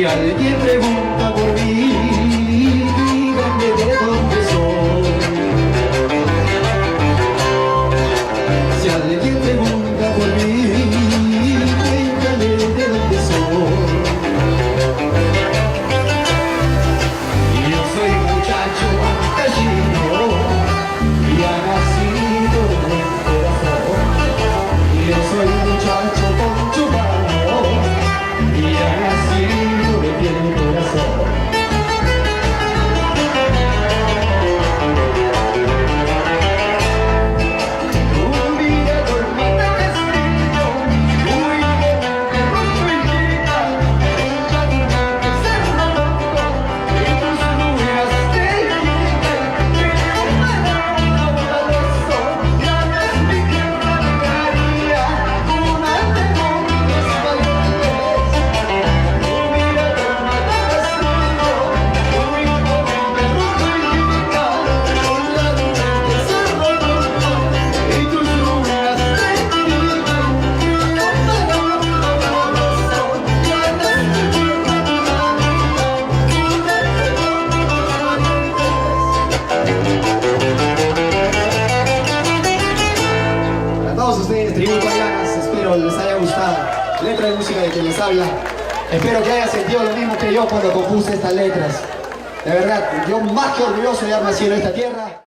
alguien pregunta por mí, díganme de dónde soy. Si alguien pregunta por mí, díganme de dónde soy. Yo soy muchacho gallino y ha nacido en el corazón. Yo soy muchacho con chubano y ha nacido en el corazón. Un día dormí de castillo, muy bonito, rojo y chica, ella durmió que se rompió, y tus nubes de lluvia, que yo para una razón, ya no es mi tierra de María, una de montes valientes. Un día dormí de castillo, muy bonito, rojo y chica, con la nube que se rompió, y tus nubes de lluvia, que yo para una razón, ya no es mi tierra de María, una de montes valientes. A todos ustedes, Tributo Guayanas, espero les haya gustado. Letra de música de quien les habla. Espero que hayan sentido lo mismo que yo cuando compuse estas letras. De verdad, yo más que orgulloso de haber nacido en esta tierra.